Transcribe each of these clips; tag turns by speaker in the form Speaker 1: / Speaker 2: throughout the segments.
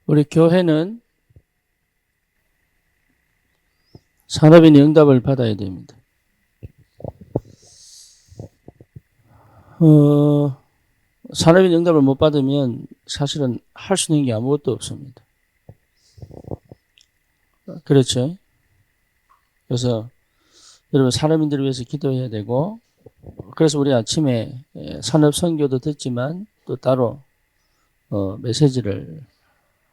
Speaker 1: 우리 교회는 산업인의 응답을 받아야 됩니다. 산업인 응답을 못 받으면 사실은 할 수 있는 게 아무것도 없습니다. 그렇죠? 그래서 여러분 산업인들을 위해서 기도해야 되고, 그래서 우리 아침에 산업 선교도 듣지만 또 따로 메시지를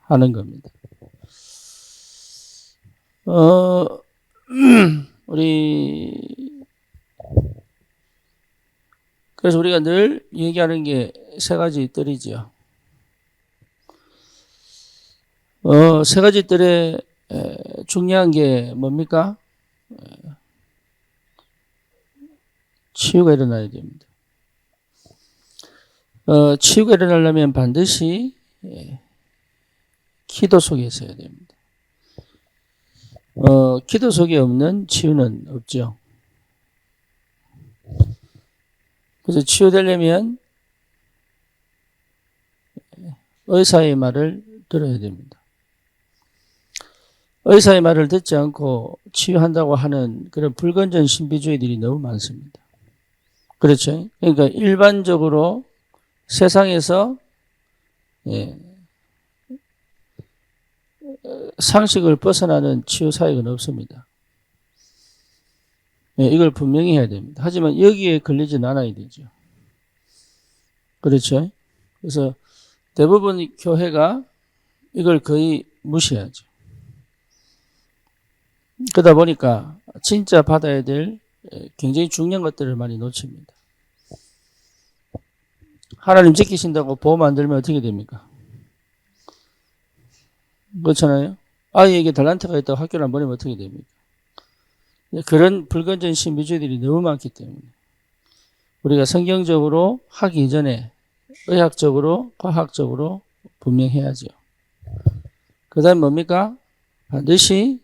Speaker 1: 하는 겁니다. 그래서 우리가 늘 얘기하는 게 세 가지 뜰이죠. 세 가지 뜰에 중요한 게 뭡니까? 치유가 일어나야 됩니다. 치유가 일어나려면 반드시 기도 속에 있어야 됩니다. 기도 속에 없는 치유는 없죠. 그래서 치유되려면 의사의 말을 들어야 됩니다. 의사의 말을 듣지 않고 치유한다고 하는 그런 불건전 신비주의들이 너무 많습니다. 그렇죠? 그러니까 일반적으로 세상에서 상식을 벗어나는 치유 사역은 없습니다. 이걸 분명히 해야 됩니다. 하지만 여기에 걸리진 않아야 되죠. 그렇죠? 그래서 대부분 교회가 이걸 거의 무시하죠. 그러다 보니까 진짜 받아야 될 굉장히 중요한 것들을 많이 놓칩니다. 하나님 지키신다고 보험 안 들면 어떻게 됩니까? 그렇잖아요. 아이에게 달란트가 있다고 학교를 안 보내면 어떻게 됩니까? 그런 불건전 신비주의들이 너무 많기 때문에 우리가 성경적으로 하기 이전에 의학적으로 과학적으로 분명해야죠. 그 다음 뭡니까? 반드시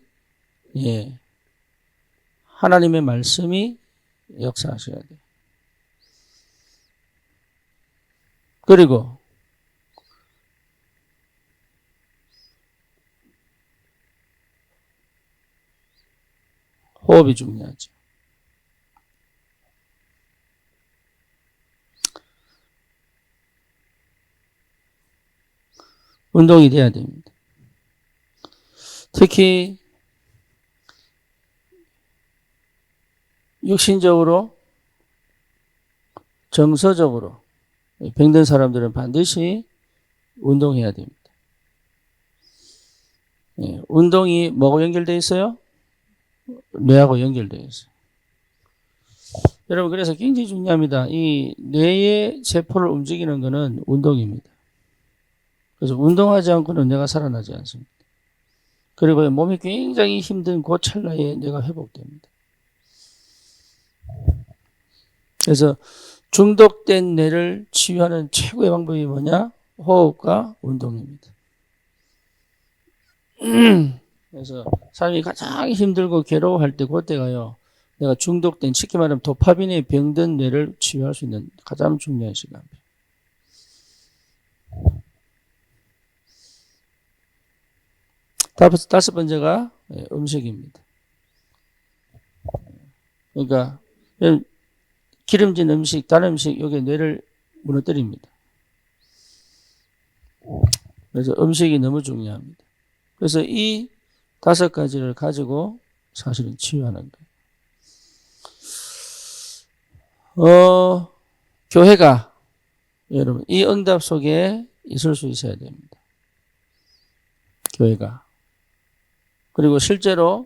Speaker 1: 하나님의 말씀이 역사하셔야 돼요. 그리고 호흡이 중요하죠. 운동이 돼야 됩니다. 특히 육신적으로, 정서적으로 병든 사람들은 반드시 운동해야 됩니다. 운동이 뭐하고 연결되어 있어요? 뇌하고 연결되어 있어요. 여러분, 그래서 굉장히 중요합니다. 이 뇌의 세포를 움직이는 것은 운동입니다. 그래서 운동하지 않고는 뇌가 살아나지 않습니다. 그리고 몸이 굉장히 힘든 그 찰나에 뇌가 회복됩니다. 그래서 중독된 뇌를 치유하는 최고의 방법이 뭐냐? 호흡과 운동입니다. 그래서 사람이 가장 힘들고 괴로워할 때 그때가요, 내가 중독된, 쉽게 말하면 도파민에 병든 뇌를 치유할 수 있는 가장 중요한 시간입니다. 다섯 번째가 음식입니다. 그러니까 기름진 음식, 단 음식, 여기 뇌를 무너뜨립니다. 그래서 음식이 너무 중요합니다. 그래서 이 5가지를 가지고 사실은 치유하는 거예요. 교회가 여러분 이 응답 속에 있을 수 있어야 됩니다. 교회가. 그리고 실제로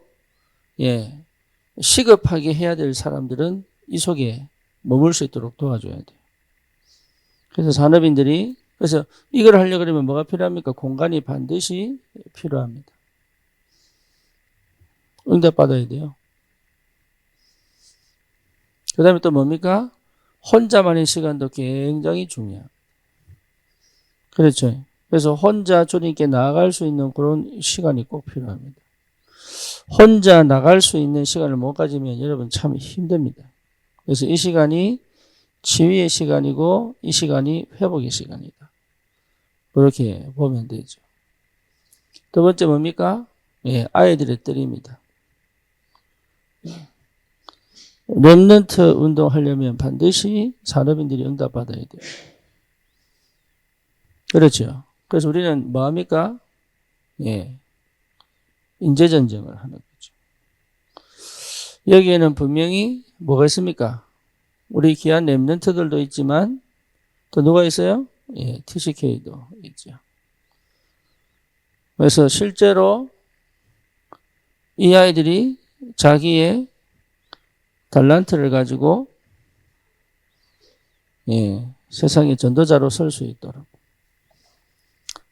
Speaker 1: 시급하게 해야 될 사람들은 이 속에 머물 수 있도록 도와줘야 돼요. 그래서 산업인들이, 그래서 이걸 하려고 그러면 뭐가 필요합니까? 공간이 반드시 필요합니다. 응답받아야 돼요. 그 다음에 또 뭡니까? 혼자만의 시간도 굉장히 중요합니다. 그렇죠. 그래서 혼자 주님께 나아갈 수 있는 그런 시간이 꼭 필요합니다. 혼자 나갈 수 있는 시간을 못 가지면 여러분 참 힘듭니다. 그래서 이 시간이 치유의 시간이고 이 시간이 회복의 시간이다. 그렇게 보면 되죠. 두 번째 뭡니까? 예, 아이들의 때입니다. 렘넌트 운동하려면 반드시 산업인들이 응답받아야 돼요. 그렇죠. 그래서 우리는 뭐 합니까? 예, 인재전쟁을 하는 거죠. 여기에는 분명히 뭐가 있습니까? 우리 귀한 렘넌트들도 있지만 또 누가 있어요? 예, TCK도 있죠. 그래서 실제로 이 아이들이 자기의 달란트를 가지고 예, 세상의 전도자로 설 수 있도록.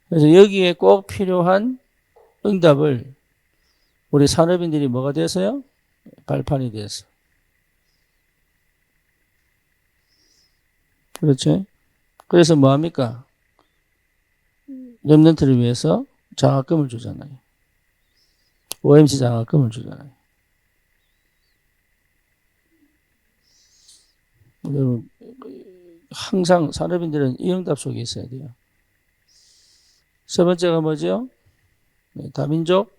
Speaker 1: 그래서 여기에 꼭 필요한 응답을 우리 산업인들이 뭐가 돼서요? 발판이 돼서. 그렇죠? 그래서 뭐 합니까? 렘넌트를 위해서 장학금을 주잖아요. OMC 장학금을 주잖아요. 여러분, 항상 산업인들은 이 응답 속에 있어야 돼요. 세 번째가 뭐죠? 다민족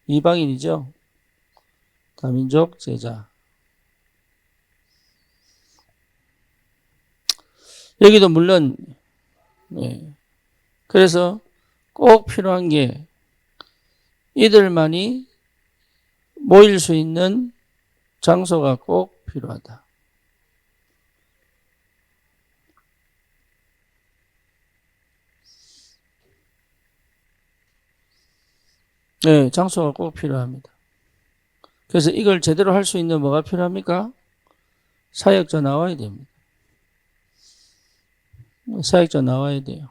Speaker 1: 이방인이죠. 다민족 제자. 여기도 물론 그래서 꼭 필요한 게 이들만이 모일 수 있는 장소가 꼭 필요하다. 네, 장소가 꼭 필요합니다. 그래서 이걸 제대로 할 수 있는 뭐가 필요합니까? 사역자 나와야 됩니다. 사역자 나와야 돼요.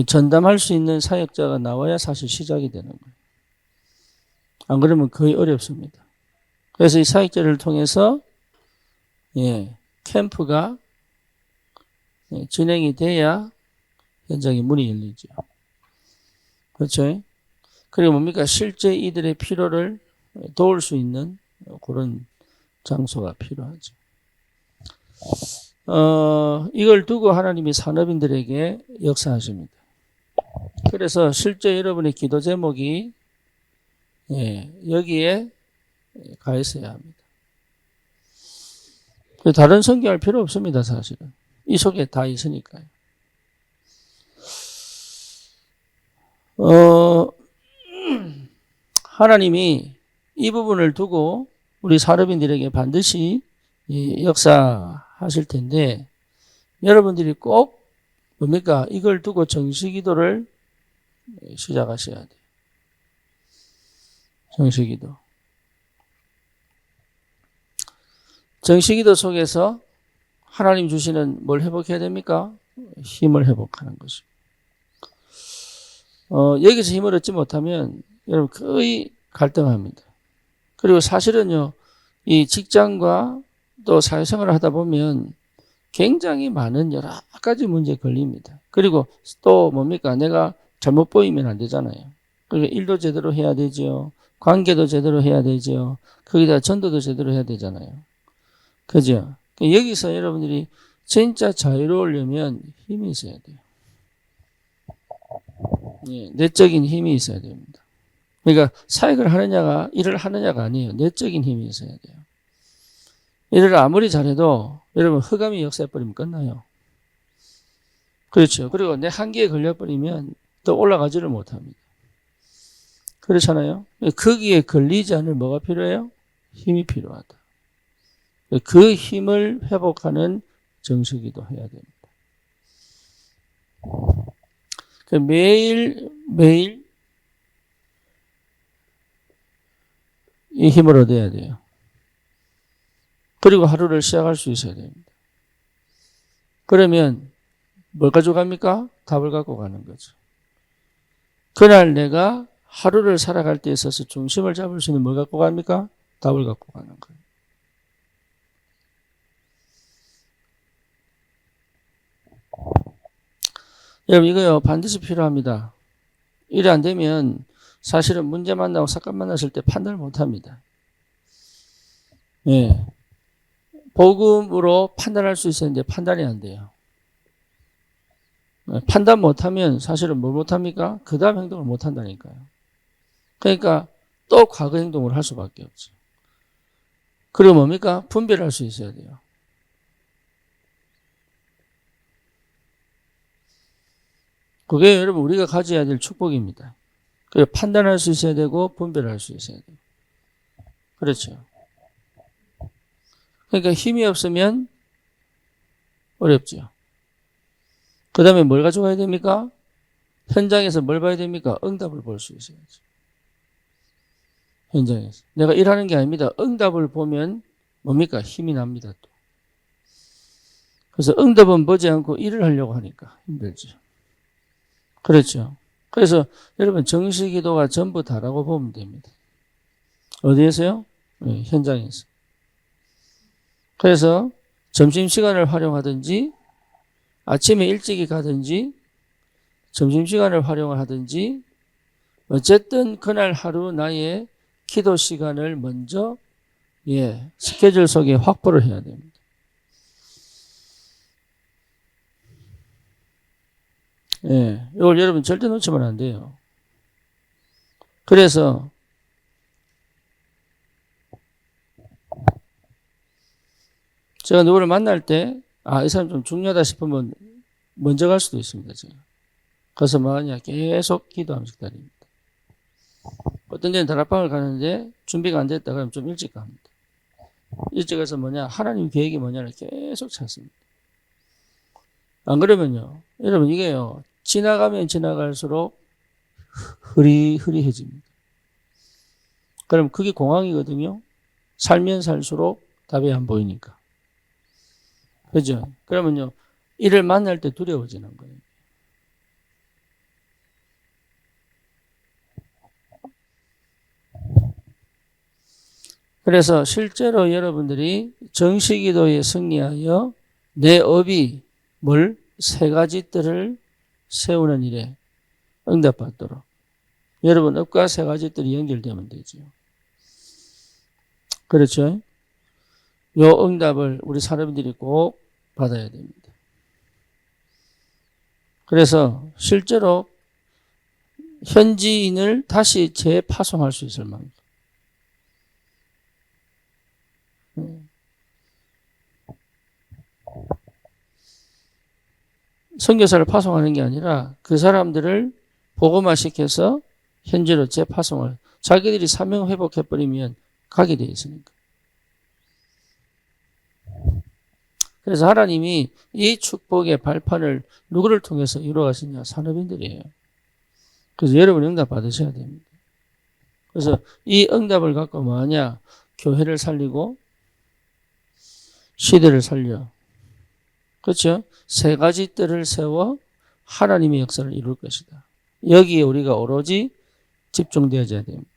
Speaker 1: 전담할 수 있는 사역자가 나와야 사실 시작이 되는 거예요. 안 그러면 거의 어렵습니다. 그래서 이 사역자를 통해서 캠프가 진행이 돼야 현장의 문이 열리죠. 그렇죠? 그리고 뭡니까? 실제 이들의 필요를 도울 수 있는 그런 장소가 필요하죠. 이걸 두고 하나님이 산업인들에게 역사하십니다. 그래서 실제 여러분의 기도 제목이 여기에 가 있어야 합니다. 다른 성경할 필요 없습니다, 사실은. 이 속에 다 있으니까요. 하나님이 이 부분을 두고 우리 산업인들에게 반드시 역사하실 텐데, 여러분들이 꼭 뭡니까? 이걸 두고 정시기도를 시작하셔야 돼요. 정시기도. 정시기도 속에서 하나님 주시는 뭘 회복해야 됩니까? 힘을 회복하는 것입니다. 여기서 힘을 얻지 못하면 여러분 거의 갈등합니다. 그리고 사실은요, 이 직장과 또 사회생활을 하다 보면 굉장히 많은 여러 가지 문제에 걸립니다. 그리고 또 뭡니까? 내가 잘못 보이면 안 되잖아요. 그러니까 일도 제대로 해야 되죠. 관계도 제대로 해야 되죠. 거기다 전도도 제대로 해야 되잖아요. 그죠? 여기서 여러분들이 진짜 자유로우려면 힘이 있어야 돼요. 내적인 힘이 있어야 됩니다. 그러니까 사역을 하느냐가, 일을 하느냐가 아니에요. 내적인 힘이 있어야 돼요. 일을 아무리 잘해도 여러분 흑암이 역사해버리면 끝나요. 그렇죠. 그리고 내 한계에 걸려버리면 또 올라가지를 못합니다. 그렇잖아요. 거기에 걸리지 않을 뭐가 필요해요? 힘이 필요하다. 그 힘을 회복하는 정수기도 해야 됩니다. 매일 이 힘을 얻어야 돼요. 그리고 하루를 시작할 수 있어야 됩니다. 그러면 뭘 가져갑니까? 답을 갖고 가는 거죠. 그날 내가 하루를 살아갈 때 있어서 중심을 잡을 수 있는 뭘 갖고 갑니까? 답을 갖고 가는 거예요. 여러분 이거요 반드시 필요합니다. 일이 안 되면 사실은 문제 만나고 사건 만났을 때 판단을 못합니다. 복음으로 판단할 수 있었는데 판단이 안 돼요. 판단 못하면 사실은 뭘 못합니까? 그 다음 행동을 못한다니까요. 그러니까 또 과거 행동을 할 수밖에 없죠. 그리고 뭡니까? 분별할 수 있어야 돼요. 그게 여러분 우리가 가져야 될 축복입니다. 그리고 판단할 수 있어야 되고 분별할 수 있어야 돼요. 그렇죠. 그러니까 힘이 없으면 어렵죠. 그 다음에 뭘 가져가야 됩니까? 현장에서 뭘 봐야 됩니까? 응답을 볼 수 있어야죠. 현장에서. 내가 일하는 게 아닙니다. 응답을 보면 뭡니까? 힘이 납니다. 또. 그래서 응답은 보지 않고 일을 하려고 하니까 힘들죠. 그렇죠. 그래서 여러분 정시기도가 전부 다라고 보면 됩니다. 어디에서요? 네, 현장에서. 그래서 점심시간을 활용하든지 아침에 일찍이 가든지 점심시간을 활용하든지 어쨌든 그날 하루 나의 기도 시간을 먼저 스케줄 속에 확보를 해야 됩니다. 이걸 여러분 절대 놓치면 안 돼요. 그래서 제가 누구를 만날 때 이 사람 좀 중요하다 싶으면 먼저 갈 수도 있습니다. 제가. 그래서 뭐하냐 계속 기도하면서 기다립니다. 어떤 데는 다락방을 가는데 준비가 안 됐다 그러면 좀 일찍 갑니다. 일찍 가서 하나님 계획이 뭐냐를 계속 찾습니다. 안 그러면요 여러분 이게요 지나가면 지나갈수록 흐리해집니다. 그럼 그게 공황이거든요. 살면 살수록 답이 안 보이니까. 그죠? 그러면요 이를 만날 때 두려워지는 거예요. 그래서 실제로 여러분들이 정시기도에 승리하여 내 업이 세 가지 뜰을 세우는 일에 응답받도록 여러분 업과 세 가지 뜰이 연결되면 되죠. 그렇죠? 요 응답을 우리 사람들이 꼭 받아야 됩니다. 그래서 실제로 현지인을 다시 재파송할 수 있을 만큼 선교사를 파송하는 게 아니라 그 사람들을 복음화시켜서 현지로 재파송을 자기들이 사명 회복해버리면 가게 돼 있으니까. 그래서 하나님이 이 축복의 발판을 누구를 통해서 이루어가시냐? 산업인들이에요. 그래서 여러분 응답 받으셔야 됩니다. 그래서 이 응답을 갖고 뭐하냐? 교회를 살리고 시대를 살려. 그렇죠? 세 가지 뜰을 세워 하나님의 역사를 이룰 것이다. 여기에 우리가 오로지 집중되어져야 됩니다.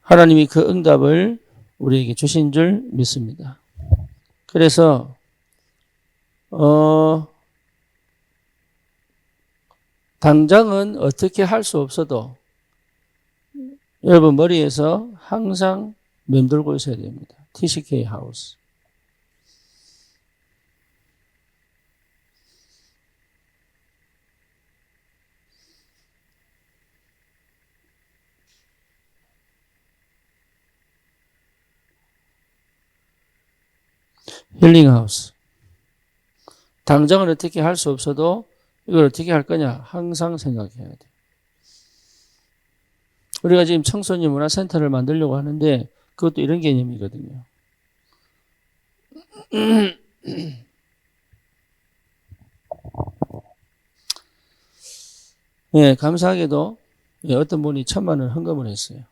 Speaker 1: 하나님이 그 응답을 우리에게 주신 줄 믿습니다. 그래서 당장은 어떻게 할 수 없어도 여러분 머리에서 항상 맴돌고 있어야 됩니다. TCK 하우스. 힐링하우스. 당장은 어떻게 할 수 없어도 이걸 어떻게 할 거냐 항상 생각해야 돼. 우리가 지금 청소년 문화센터를 만들려고 하는데 그것도 이런 개념이거든요. 감사하게도 어떤 분이 1,000만 원 헌금을 했어요.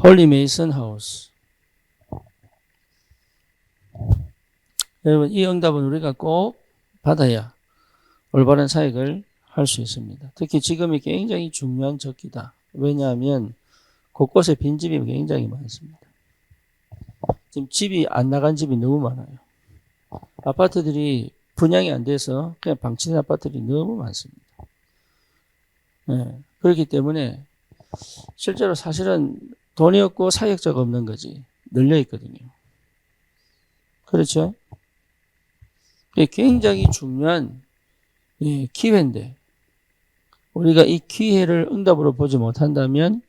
Speaker 1: 홀리 메이슨 하우스. 여러분 이 응답은 우리가 꼭 받아야 올바른 사역을 할 수 있습니다. 특히 지금이 굉장히 중요한 적기다. 왜냐하면 곳곳에 빈집이 굉장히 많습니다. 지금 집이 안 나간 집이 너무 많아요. 아파트들이 분양이 안 돼서 그냥 방치된 아파트들이 너무 많습니다. 네. 그렇기 때문에 실제로 사실은 돈이 없고 사역자가 없는 거지. 널려 있거든요. 그렇죠? 굉장히 중요한 기회인데 우리가 이 기회를 응답으로 보지 못한다면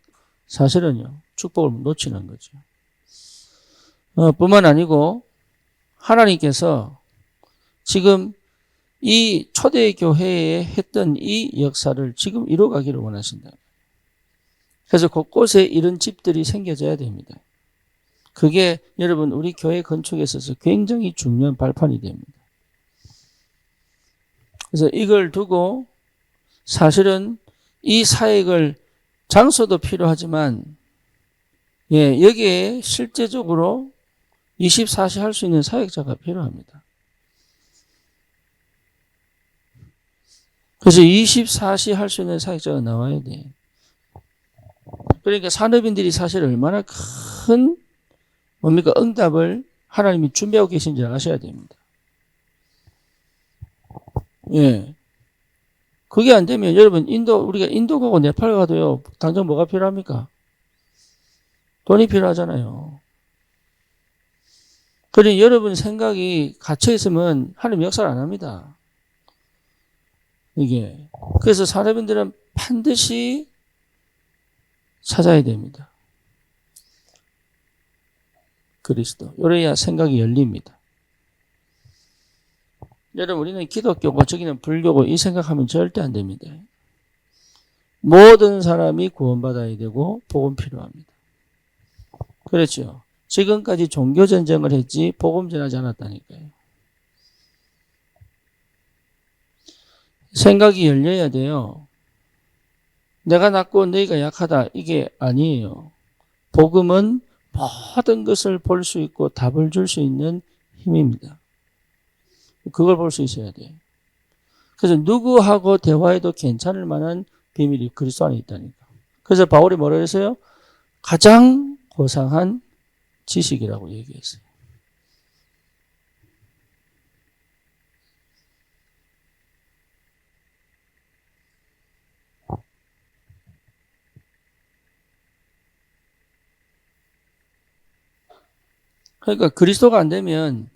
Speaker 1: 사실은요 축복을 놓치는 거죠. 뿐만 아니고 하나님께서 지금 이 초대교회에 했던 이 역사를 지금 이루어가기를 원하신다. 그래서 곳곳에 이런 집들이 생겨져야 됩니다. 그게 여러분 우리 교회 건축에 있어서 굉장히 중요한 발판이 됩니다. 그래서 이걸 두고 사실은 이 사역을 장소도 필요하지만 여기에 실제적으로 24시 할 수 있는 사역자가 필요합니다. 그래서 24시 할 수 있는 사역자가 나와야 돼. 그러니까 산업인들이 사실 얼마나 큰 응답을 하나님이 준비하고 계신지 아셔야 됩니다. 그게 안 되면 여러분 우리가 인도 가고 네팔 가도요 당장 뭐가 필요합니까? 돈이 필요하잖아요. 그러니 여러분 생각이 갇혀 있으면 하나님 역사를 안 합니다. 이게 그래서 산업인들은 반드시 찾아야 됩니다. 그리스도. 요래야 생각이 열립니다. 여러분 우리는 기독교고 저기는 불교고 이 생각하면 절대 안 됩니다. 모든 사람이 구원받아야 되고 복음 필요합니다. 그렇죠. 지금까지 종교 전쟁을 했지 복음 전하지 않았다니까요. 생각이 열려야 돼요. 내가 낮고 너희가 약하다 이게 아니에요. 복음은 모든 것을 볼 수 있고 답을 줄 수 있는 힘입니다. 그걸 볼 수 있어야 돼요. 그래서 누구하고 대화해도 괜찮을 만한 비밀이 그리스도 안에 있다니까. 그래서 바울이 뭐라고 했어요? 가장 고상한 지식이라고 얘기했어요. 그러니까 그리스도가 안 되면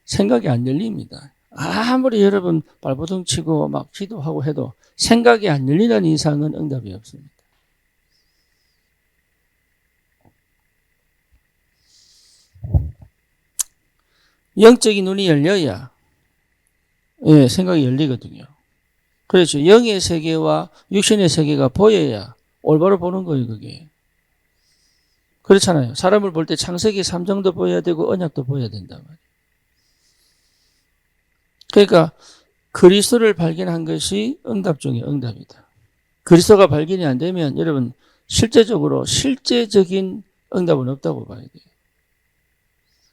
Speaker 1: 생각이 안 열립니다. 아무리 여러분 발버둥 치고 막 기도하고 해도 생각이 안 열리는 이상은 응답이 없습니다. 영적인 눈이 열려야 생각이 열리거든요. 그렇죠. 영의 세계와 육신의 세계가 보여야 올바로 보는 거예요, 그게. 그렇잖아요. 사람을 볼 때 창세기 3장도 보여야 되고 언약도 보여야 된단 말이에요. 그러니까 그리스도를 발견한 것이 응답 중에 응답이다. 그리스도가 발견이 안 되면 여러분 실제적인 응답은 없다고 봐야 돼요.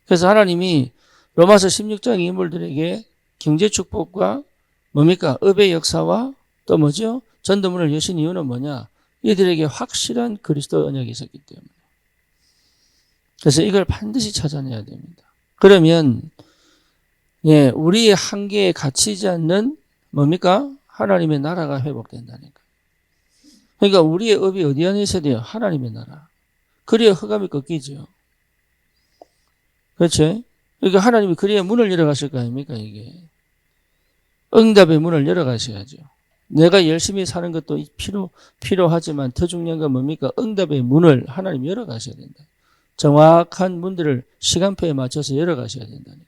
Speaker 1: 그래서 하나님이 로마서 16장 인물들에게 경제 축복과 뭡니까? 업의 역사와 또 뭐죠? 전도문을 여신 이유는 뭐냐? 이들에게 확실한 그리스도 언약이 있었기 때문에. 그래서 이걸 반드시 찾아내야 됩니다. 그러면 우리의 한계에 갇히지 않는 뭡니까? 하나님의 나라가 회복된다니까. 그러니까 우리의 업이 어디 안에 있어야 돼요? 하나님의 나라. 그래야 흑암이 꺾이죠. 그렇죠? 그러니까 하나님이 그래야 문을 열어가실 거 아닙니까, 이게. 응답의 문을 열어가셔야죠. 내가 열심히 사는 것도 필요하지만 더 중요한 건 뭡니까? 응답의 문을 하나님이 열어가셔야 된다. 정확한 문들을 시간표에 맞춰서 열어가셔야 된다니까.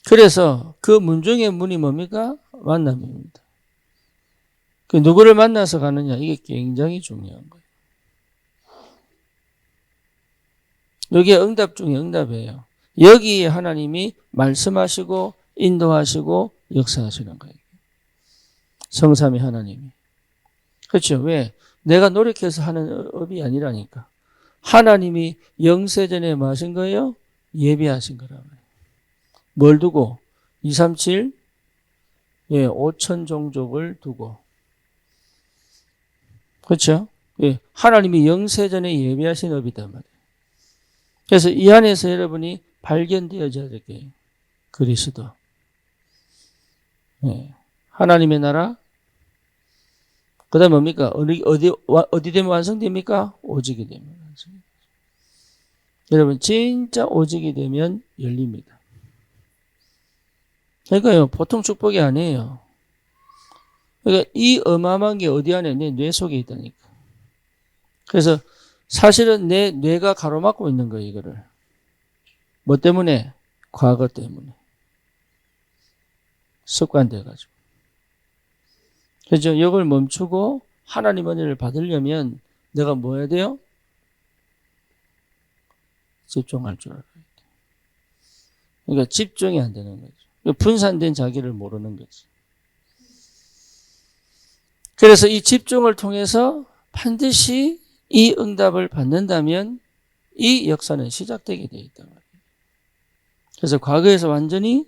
Speaker 1: 그래서 그 문 중에 문이 뭡니까? 만남입니다. 그 누구를 만나서 가느냐, 이게 굉장히 중요한 거예요. 여기에 응답 중에 응답이에요. 여기에 하나님이 말씀하시고 인도하시고 역사하시는 거예요. 성삼위 하나님이. 그렇죠. 왜? 내가 노력해서 하는 업이 아니라니까. 하나님이 영세전에 뭐 하신 거예요? 예비하신 거라고. 뭘 두고? 237 5천 종족을 두고. 그렇죠? 하나님이 영세전에 예비하신 업이단 말이에요. 그래서 이 안에서 여러분이 발견되어져야 될 거예요. 그리스도. 예. 하나님의 나라. 그 다음에 뭡니까? 어디 되면 완성됩니까? 오직이 되면 완성됩니다. 여러분, 진짜 오직이 되면 열립니다. 그러니까요, 보통 축복이 아니에요. 그러니까 이 어마어마한 게 어디 안에? 내 뇌 속에 있다니까. 그래서 사실은 내 뇌가 가로막고 있는 거예요, 이거를. 뭐 때문에? 과거 때문에. 습관돼가지고. 그죠? 이걸 멈추고 하나님 은혜를 받으려면 내가 뭐 해야 돼요? 집중할 줄 알아야 돼. 그러니까 집중이 안 되는 거죠. 분산된 자기를 모르는 거지. 그래서 이 집중을 통해서 반드시 이 응답을 받는다면 이 역사는 시작되게 되어 있단 말이에요. 그래서 과거에서 완전히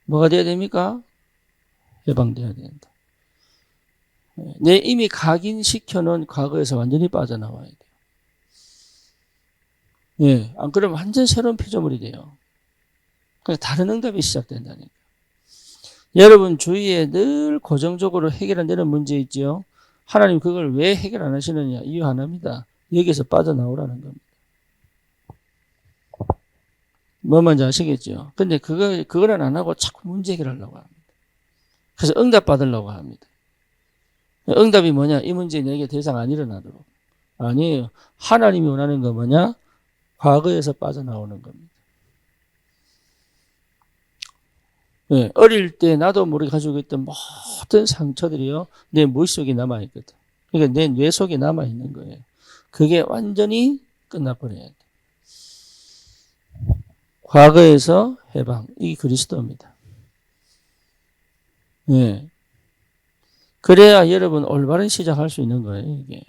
Speaker 1: 뭐가 돼야 됩니까? 해방돼야 된다. 내 이미 각인시켜놓은 과거에서 완전히 빠져나와야 돼요. 예, 안 그러면 완전 새로운 피조물이 돼요. 그래서 다른 응답이 시작된다니까. 여러분 주위에 늘 고정적으로 해결 안 되는 문제 있지요. 하나님 그걸 왜 해결 안 하시느냐? 이유 하나입니다. 여기서 빠져나오라는 겁니다. 뭐 뭔지 아시겠죠? 근데 그거는 안 하고 자꾸 문제 해결하려고 합니다. 그래서 응답 받으려고 합니다. 응답이 뭐냐? 이 문제 내게 더 이상 안 일어나도록. 아니에요. 하나님이 원하는 거 뭐냐? 과거에서 빠져나오는 겁니다. 네, 어릴 때 나도 모르게 가지고 있던 모든 상처들이요. 내 머릿속에 남아있거든. 그러니까 내 뇌 속에 남아있는 거예요. 그게 완전히 끝나버려야 돼. 과거에서 해방. 이게 그리스도입니다. 네. 그래야 여러분 올바른 시작할 수 있는 거예요, 이게.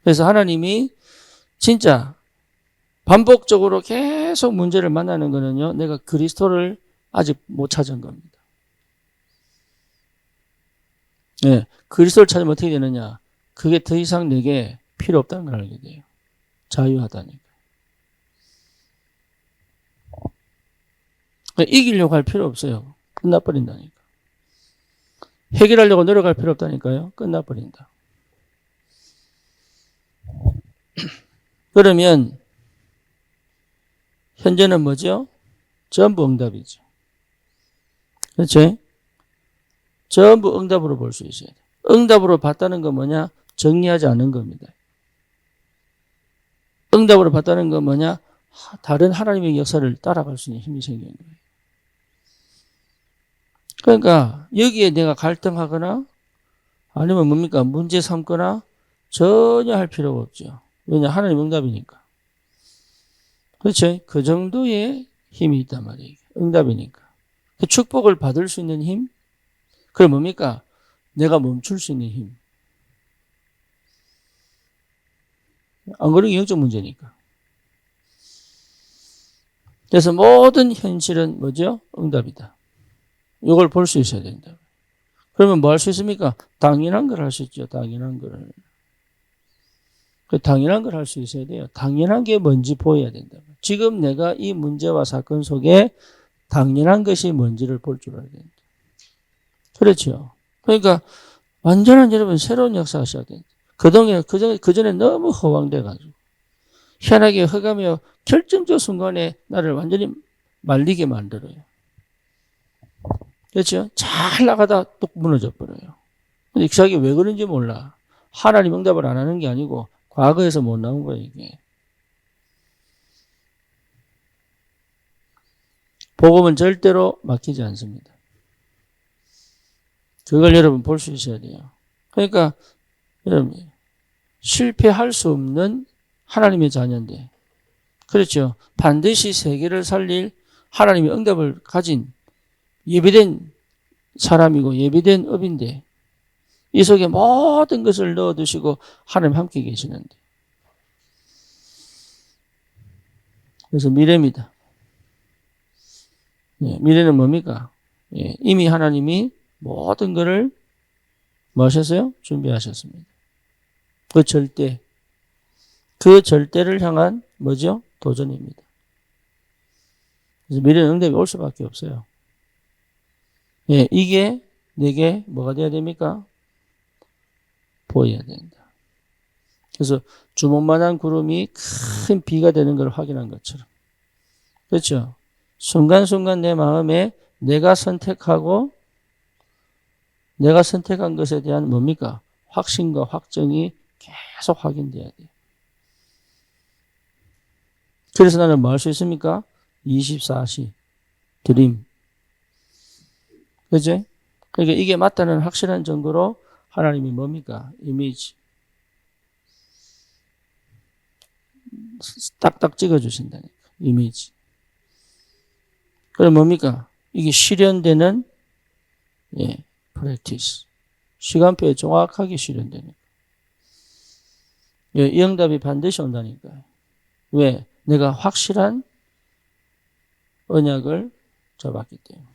Speaker 1: 그래서 하나님이 진짜 반복적으로 계속 문제를 만나는 거는요, 내가 그리스도를 아직 못 찾은 겁니다. 네, 그리스도를 찾으면 어떻게 되느냐? 그게 더 이상 내게 필요 없다는 걸 알게 돼요. 자유하다니까. 이기려고 할 필요 없어요. 끝나버린다니까. 해결하려고 노력할 필요 없다니까요. 끝나버린다. 그러면 현재는 뭐죠? 전부 응답이죠. 그렇죠? 전부 응답으로 볼 수 있어야 돼요. 응답으로 봤다는 건 뭐냐? 정리하지 않은 겁니다. 응답으로 봤다는 건 뭐냐? 다른 하나님의 역사를 따라갈 수 있는 힘이 생기는 거예요. 그러니까 여기에 내가 갈등하거나 아니면 뭡니까? 문제 삼거나 전혀 할 필요가 없죠. 왜냐? 하나님 응답이니까. 그렇죠? 그 정도의 힘이 있단 말이에요. 응답이니까. 그 축복을 받을 수 있는 힘? 그게 뭡니까? 내가 멈출 수 있는 힘. 안 그러면 영적 문제니까. 그래서 모든 현실은 뭐죠? 응답이다. 이걸 볼 수 있어야 된다. 그러면 뭐 할 수 있습니까? 당연한 걸 할 수 있죠. 당연한 걸. 그 당연한 걸 할 수 있어야 돼요. 당연한 게 뭔지 보여야 된다. 지금 내가 이 문제와 사건 속에 당연한 것이 뭔지를 볼 줄 알아야 된다. 그렇죠. 그러니까 완전한 여러분 새로운 역사가 시작된다. 그전에 너무 허황돼가지고 희한하게 허가며 결정적 순간에 나를 완전히 말리게 만들어요. 그렇죠? 잘 나가다 뚝 무너져 버려요. 근데 자기 왜 그런지 몰라. 하나님 응답을 안 하는 게 아니고 과거에서 못 나온 거예요, 이게. 복음은 절대로 막히지 않습니다. 그걸 여러분 볼 수 있어야 돼요. 그러니까 여러분 실패할 수 없는 하나님의 자녀인데, 그렇죠. 반드시 세계를 살릴 하나님의 응답을 가진 예비된 사람이고 예비된 업인데 이 속에 모든 것을 넣어두시고 하나님 함께 계시는데, 그래서 미래입니다. 예, 미래는 뭡니까? 예, 이미 하나님이 모든 것을 뭐 하셨어요? 준비하셨습니다. 그 절대를 향한 뭐죠? 도전입니다. 그래서 미래는 응답이 올 수밖에 없어요. 예, 이게 내게 뭐가 돼야 됩니까? 보여야 된다. 그래서 주먹만한 구름이 큰 비가 되는 걸 확인한 것처럼. 그렇죠? 순간순간 내 마음에 내가 선택한 것에 대한 뭡니까? 확신과 확정이 계속 확인돼야 돼요. 그래서 나는 뭐 할 수 있습니까? 24시 드림. 그죠? 그러니까 이게 맞다는 확실한 증거로 하나님이 뭡니까? 이미지. 딱딱 찍어주신다니까. 이미지. 그럼 뭡니까? 이게 실현되는, 예, 프랙티스. 시간표에 정확하게 실현되니까. 예, 이 응답이 반드시 온다니까요. 왜? 내가 확실한 언약을 잡았기 때문에.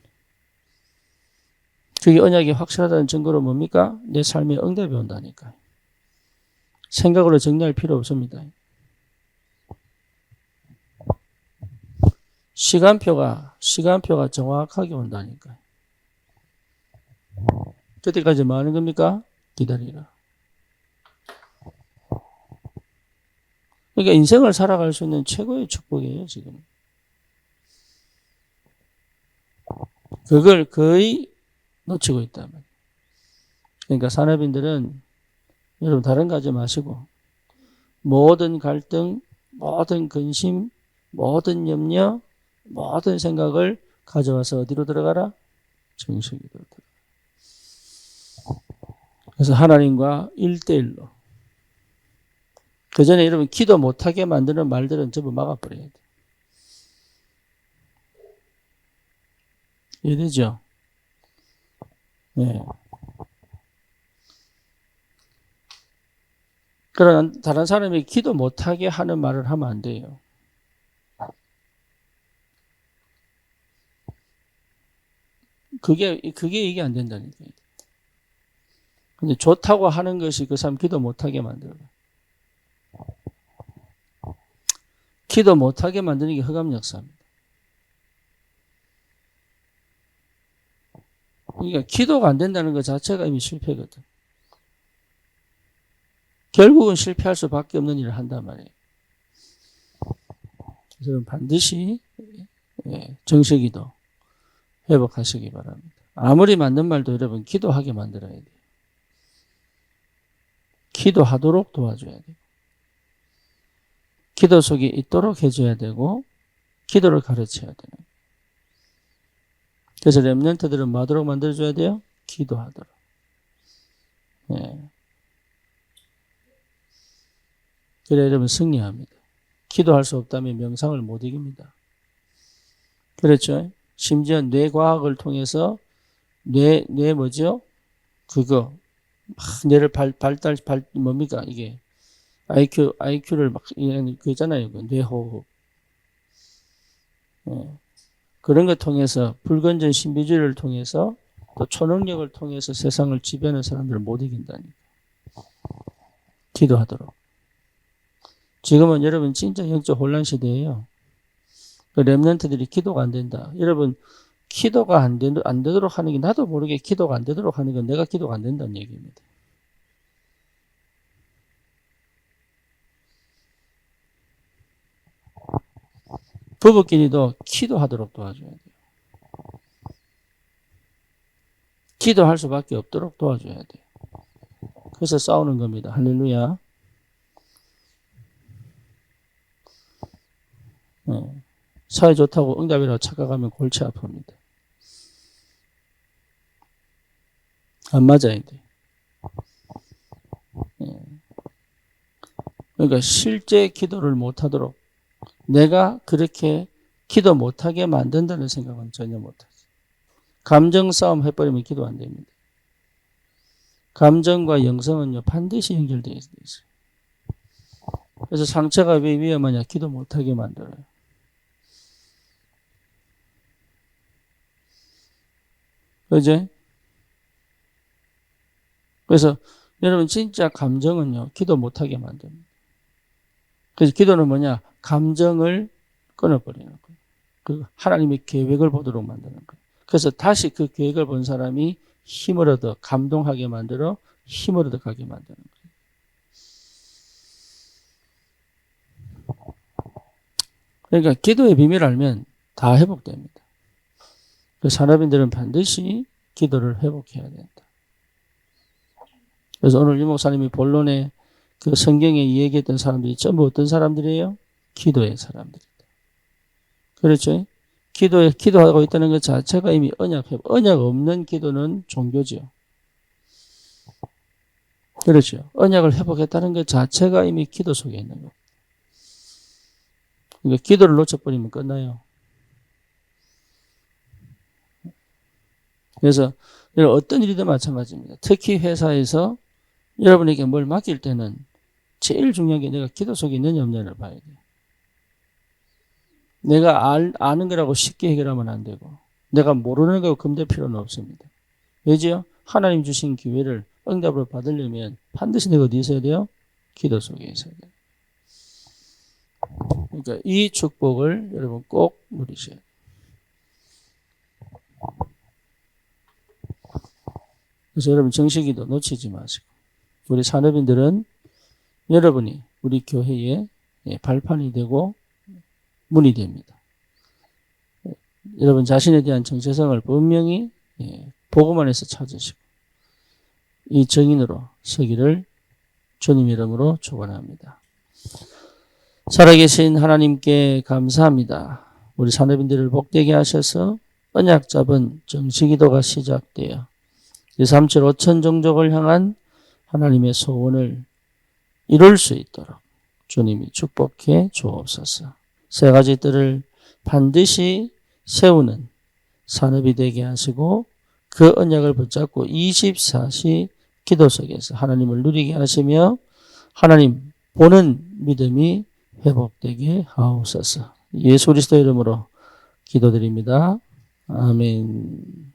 Speaker 1: 그게 언약이 확실하다는 증거로 뭡니까? 내 삶에 응답이 온다니까요. 생각으로 정리할 필요 없습니다. 시간표가 정확하게 온다니까요. 그때까지 뭐 하는 겁니까? 기다리라. 그러니까 인생을 살아갈 수 있는 최고의 축복이에요, 지금. 그걸 거의 놓치고 있다면. 그러니까 산업인들은 여러분 다른 거 하지 마시고 모든 갈등, 모든 근심, 모든 염려, 모든 생각을 가져와서 어디로 들어가라? 정식으로 들어가라. 그래서 하나님과 1대1로. 그 전에 여러분 기도 못하게 만드는 말들은 전부 막아버려야 돼. 이해되죠? 네. 그러나 다른 사람이 기도 못하게 하는 말을 하면 안 돼요. 그게 이게 안 된다니까. 근데 좋다고 하는 것이 그 사람 기도 못하게 만들어요. 기도 못하게 만드는 게 흑암 역사입니다. 그러니까 기도가 안 된다는 것 자체가 이미 실패거든. 결국은 실패할 수밖에 없는 일을 한단 말이에요. 그래서 반드시 정식기도 회복하시기 바랍니다. 아무리 맞는 말도 여러분 기도하게 만들어야 돼요. 기도하도록 도와줘야 돼요. 기도 속에 있도록 해줘야 되고 기도를 가르쳐야 돼요. 그래서 렘넌트들은 뭐 하도록 만들어줘야 돼요? 기도하도록. 예. 그래 여러분 승리합니다. 기도할 수 없다면 명상을 못 이깁니다. 그렇죠? 심지어 뇌과학을 통해서 뭐죠? 그거 뇌를 뭡니까 이게 IQ를 막 그잖아요. 그 뇌호흡. 그런 걸 통해서 불건전 신비주의를 통해서 또 초능력을 통해서 세상을 지배하는 사람들을 못 이긴다니까. 기도하도록. 지금은 여러분 진짜 영적 혼란 시대예요. 그 렘넌트들이 기도가 안 된다. 여러분 기도가 안 되도록 하는 게 나도 모르게 기도가 안 되도록 하는 건 내가 기도가 안 된다는 얘기입니다. 부부끼리도 기도하도록 도와줘야 돼요. 기도할 수밖에 없도록 도와줘야 돼요. 그래서 싸우는 겁니다. 할렐루야. 사회 좋다고 응답이라고 착각하면 골치 아픕니다. 안 맞아야 돼. 그러니까 실제 기도를 못하도록 내가 그렇게 기도 못하게 만든다는 생각은 전혀 못하죠. 감정 싸움 해버리면 기도 안 됩니다. 감정과 영성은요 반드시 연결되어 있어요. 그래서 상처가 왜 위험하냐? 기도 못하게 만들어요. 그죠? 그래서 여러분 진짜 감정은요 기도 못하게 만듭니다. 그래서 기도는 뭐냐? 감정을 끊어버리는 거예요. 그 하나님의 계획을 보도록 만드는 거예요. 그래서 다시 그 계획을 본 사람이 힘을 얻어 감동하게 만들어 힘을 얻어 가게 만드는 거예요. 그러니까 기도의 비밀을 알면 다 회복됩니다. 그 산업인들은 반드시 기도를 회복해야 된다. 그래서 오늘 유 목사님이 본론에 그 성경에 이야기했던 사람들이 전부 어떤 사람들이에요? 기도의 사람들이다. 그렇죠? 기도하고 있다는 것 자체가 이미 언약 없는 기도는 종교죠. 그렇죠? 언약을 회복했다는 것 자체가 이미 기도 속에 있는 겁니다. 그러니까 기도를 놓쳐버리면 끝나요. 그래서 어떤 일이든 마찬가지입니다. 특히 회사에서 여러분에게 뭘 맡길 때는 제일 중요한 게 내가 기도 속에 있느냐 없느냐를 봐야 돼요. 내가 아는 거라고 쉽게 해결하면 안 되고 내가 모르는 거고 금될 필요는 없습니다. 왜죠? 하나님 주신 기회를 응답을 받으려면 반드시 내가 어디 있어야 돼요? 기도 속에 있어야 돼요. 그러니까 이 축복을 여러분 꼭 누리셔야 돼요. 그래서 여러분 정식기도 놓치지 마시고 우리 산업인들은 여러분이 우리 교회의 발판이 되고 문이 됩니다. 여러분 자신에 대한 정체성을 분명히 복음 안에서 찾으시고 이 증인으로 서기를 주님 이름으로 축원합니다. 살아계신 하나님께 감사합니다. 우리 산업인들을 복되게 하셔서 언약 잡은 정식기도가 시작되어 3천 5천 종족을 향한 하나님의 소원을 이룰 수 있도록 주님이 축복해 주옵소서. 세 가지 뜰을 반드시 세우는 산업이 되게 하시고 그 언약을 붙잡고 24시 기도 속에서 하나님을 누리게 하시며 하나님 보는 믿음이 회복되게 하옵소서. 예수 그리스도 이름으로 기도드립니다. 아멘.